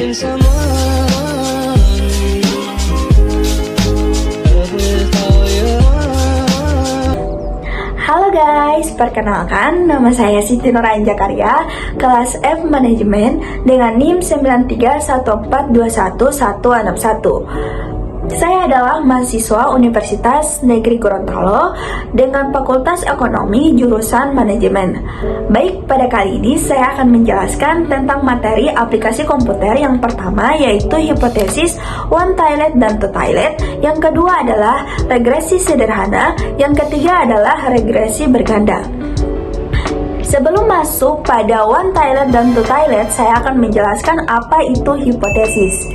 Halo guys, perkenalkan nama saya Siti Nurhayati Karya, kelas F Manajemen dengan NIM 931421161. Saya adalah mahasiswa Universitas Negeri Gorontalo dengan Fakultas Ekonomi jurusan Manajemen. Baik, pada kali ini saya akan menjelaskan tentang materi aplikasi komputer. Yang pertama yaitu hipotesis one tiled dan two tiled, yang kedua adalah regresi sederhana, yang ketiga adalah regresi berganda. Sebelum masuk pada one tiled dan two tiled, saya akan menjelaskan apa itu hipotesis.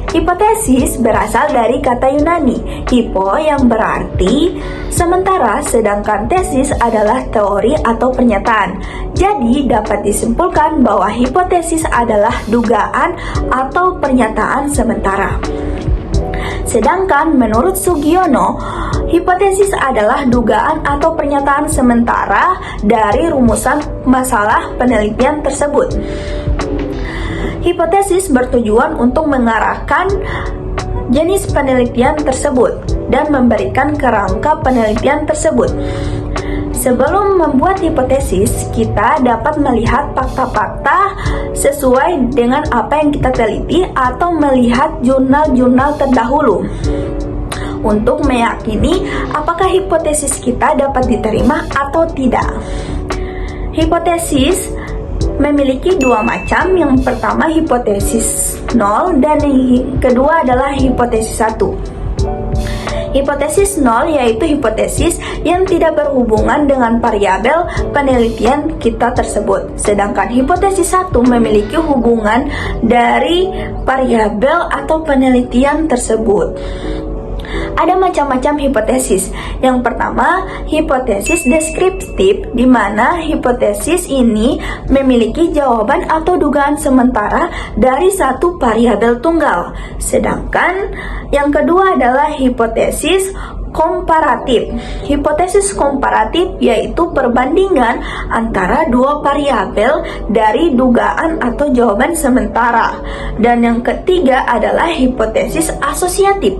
Hipotesis berasal dari kata Yunani, hypo yang berarti sementara, sedangkan tesis adalah teori atau pernyataan. Jadi dapat disimpulkan bahwa hipotesis adalah dugaan atau pernyataan sementara. Sedangkan menurut Sugiono, hipotesis adalah dugaan atau pernyataan sementara dari rumusan masalah penelitian tersebut. Hipotesis bertujuan untuk mengarahkan jenis penelitian tersebut dan memberikan kerangka penelitian tersebut. Sebelum membuat hipotesis, kita dapat melihat fakta-fakta sesuai dengan apa yang kita teliti atau melihat jurnal-jurnal terdahulu untuk meyakini apakah hipotesis kita dapat diterima atau tidak. Hipotesis memiliki dua macam, yang pertama hipotesis 0 dan yang kedua adalah hipotesis 1. Hipotesis 0 yaitu hipotesis yang tidak berhubungan dengan variabel penelitian kita tersebut, sedangkan hipotesis 1 memiliki hubungan dari variabel atau penelitian tersebut. Ada macam-macam hipotesis. Yang pertama, hipotesis deskriptif, di mana hipotesis ini memiliki jawaban atau dugaan sementara dari satu variabel tunggal. Sedangkan yang kedua adalah hipotesis komparatif. Hipotesis komparatif yaitu perbandingan antara dua variabel dari dugaan atau jawaban sementara. Dan yang ketiga adalah hipotesis asosiatif.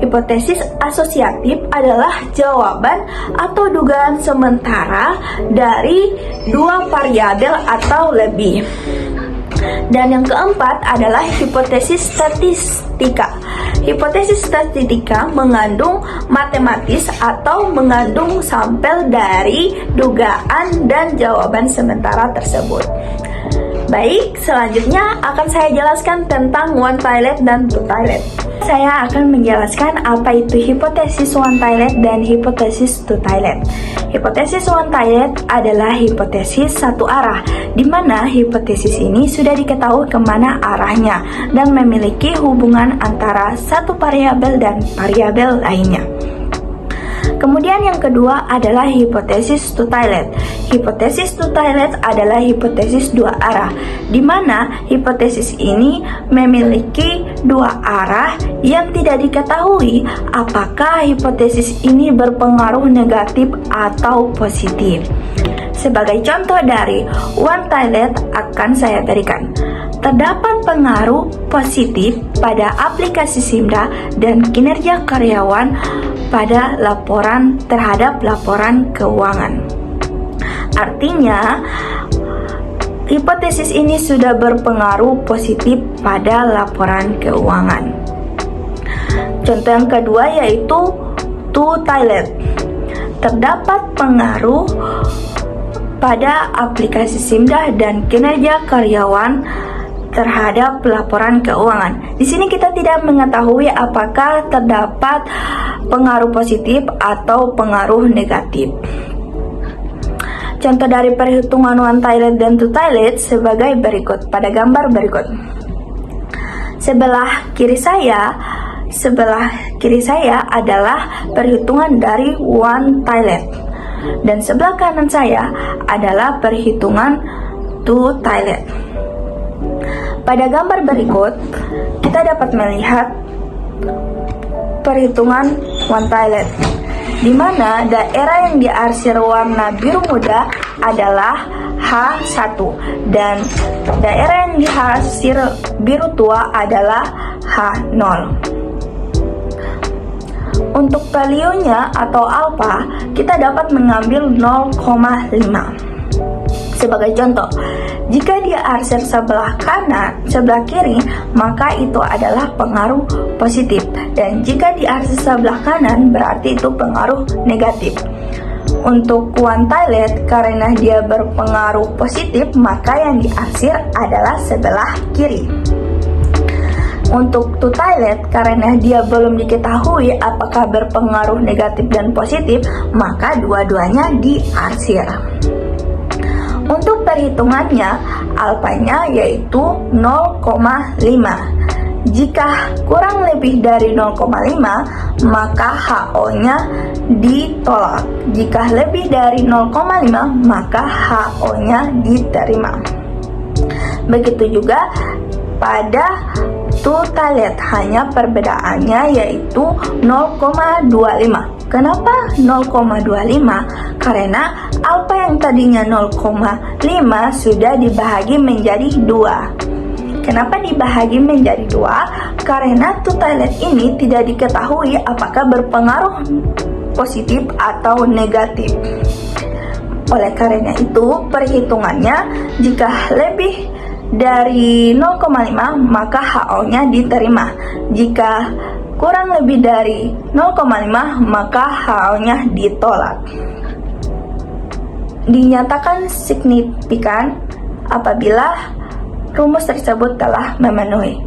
Hipotesis asosiatif adalah jawaban atau dugaan sementara dari dua variabel atau lebih. Dan yang keempat adalah hipotesis statistika. Hipotesis statistika mengandung matematis atau mengandung sampel dari dugaan dan jawaban sementara tersebut. Baik, selanjutnya akan saya jelaskan tentang one tiled dan two tiled. Saya akan menjelaskan apa itu hipotesis one tiled dan hipotesis two tiled. Hipotesis one tiled adalah hipotesis satu arah, di mana hipotesis ini sudah diketahui kemana arahnya dan memiliki hubungan antara satu variabel dan variabel lainnya. Kemudian yang kedua adalah hipotesis two tiled. Hipotesis two tiled adalah hipotesis dua arah, di mana hipotesis ini memiliki dua arah yang tidak diketahui apakah hipotesis ini berpengaruh negatif atau positif. Sebagai contoh dari one tiled akan saya berikan. Terdapat pengaruh positif pada aplikasi SIMDA dan kinerja karyawan pada laporan terhadap laporan keuangan. Artinya, hipotesis ini sudah berpengaruh positif pada laporan keuangan. Contoh yang kedua yaitu two tiled. Terdapat pengaruh pada aplikasi SIMDA dan kinerja karyawan terhadap laporan keuangan. Di sini kita tidak mengetahui apakah terdapat pengaruh positif atau pengaruh negatif. Contoh dari perhitungan one tiled dan two tiled sebagai berikut pada gambar berikut. Sebelah kiri saya adalah perhitungan dari one tiled dan sebelah kanan saya adalah perhitungan two tiled. Pada gambar berikut, kita dapat melihat perhitungan one tiled, di mana daerah yang diarsir warna biru muda adalah H1 dan daerah yang dihasil biru tua adalah H0. Untuk value-nya atau alfa, kita dapat mengambil 0,5. Sebagai contoh, jika dia arsir sebelah kanan, sebelah kiri, maka itu adalah pengaruh positif. Dan jika diarsir sebelah kanan, berarti itu pengaruh negatif. Untuk quantile, karena dia berpengaruh positif, maka yang diarsir adalah sebelah kiri. Untuk two-tiled, karena dia belum diketahui apakah berpengaruh negatif dan positif, maka dua-duanya diarsir. Untuk perhitungannya, alfanya yaitu 0,5. Jika kurang lebih dari 0,5, maka HO-nya ditolak. Jika lebih dari 0,5, maka HO-nya diterima. Begitu juga pada two-tiled, hanya perbedaannya yaitu 0,25. Kenapa 0,25? Karena alfa yang tadinya 0,5 sudah dibahagi menjadi 2. Kenapa dibahagi menjadi 2? Karena two-tiled ini tidak diketahui apakah berpengaruh positif atau negatif. Oleh karena itu, perhitungannya jika lebih dari 0,5 maka HO-nya diterima. Jika kurang lebih dari 0,5 maka HO-nya ditolak. Dinyatakan signifikan apabila rumus tersebut telah memenuhi.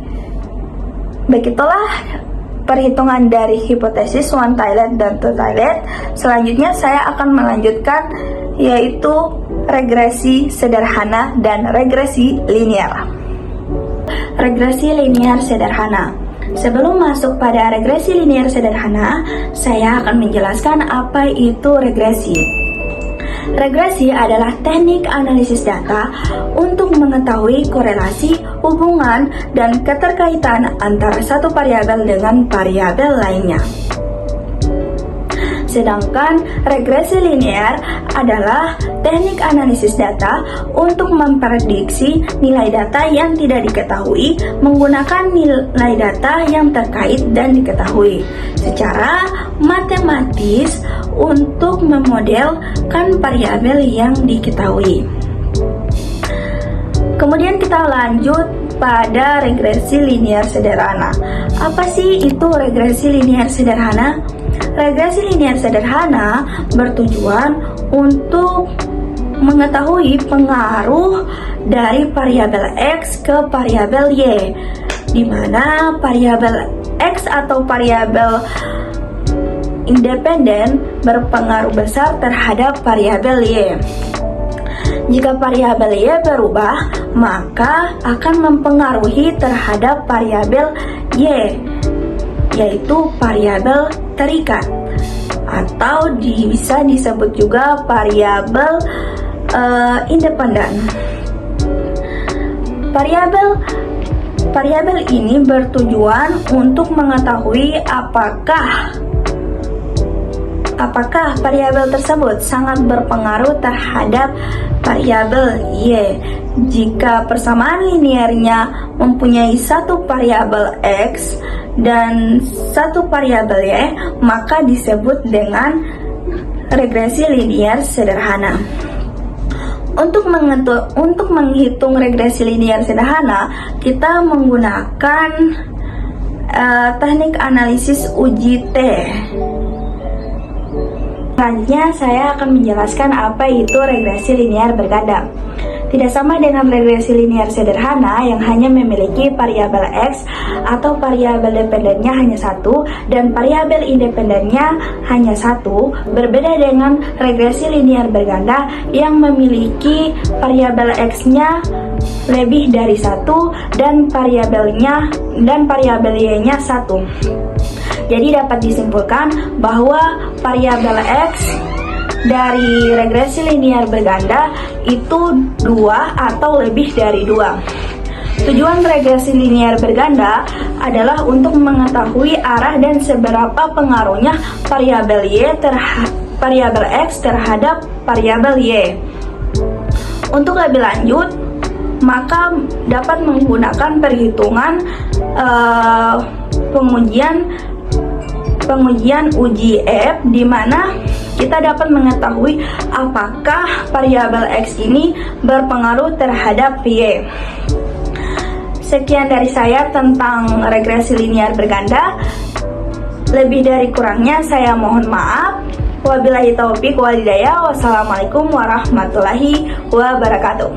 Begitulah perhitungan dari hipotesis one-tiled dan two-tiled. Selanjutnya saya akan melanjutkan yaitu regresi sederhana dan regresi linear. Regresi linear sederhana. Sebelum masuk pada regresi linear sederhana, saya akan menjelaskan apa itu regresi. Regresi adalah teknik analisis data untuk mengetahui korelasi, hubungan, dan keterkaitan antara satu variabel dengan variabel lainnya. Sedangkan regresi linear adalah teknik analisis data untuk memprediksi nilai data yang tidak diketahui menggunakan nilai data yang terkait dan diketahui secara matematis untuk memodelkan variabel yang diketahui. Kemudian kita lanjut pada regresi linear sederhana. Apa sih itu regresi linear sederhana? Regresi linear sederhana bertujuan untuk mengetahui pengaruh dari variabel X ke variabel Y, di mana variabel X atau variabel independen berpengaruh besar terhadap variabel Y. Jika variabel Y berubah, maka akan mempengaruhi terhadap variabel Y, yaitu variabel terikat, atau bisa disebut juga variabel independen. Variabel ini bertujuan untuk mengetahui apakah variabel tersebut sangat berpengaruh terhadap variabel Y. Jika persamaan linearnya mempunyai satu variabel X dan satu variabel Y, maka disebut dengan regresi linear sederhana. Untuk menghitung regresi linear sederhana, kita menggunakan teknik analisis uji T. Selanjutnya saya akan menjelaskan apa itu regresi linear berganda. Tidak sama dengan regresi linear sederhana yang hanya memiliki variabel X atau variabel dependennya hanya satu dan variabel independennya hanya satu, berbeda dengan regresi linear berganda yang memiliki variabel X-nya lebih dari satu dan variabel Y-nya satu. Jadi dapat disimpulkan bahwa variabel X dari regresi linear berganda itu 2 atau lebih dari 2. Tujuan regresi linear berganda adalah untuk mengetahui arah dan seberapa pengaruhnya variabel X terhadap variabel Y. Untuk lebih lanjut, maka dapat menggunakan perhitungan pengujian uji EF, di mana kita dapat mengetahui apakah variabel X ini berpengaruh terhadap Y. Sekian dari saya tentang regresi linear berganda. Lebih dari kurangnya saya mohon maaf. Wabillahi taufik wal hidayah. Wassalamualaikum warahmatullahi wabarakatuh.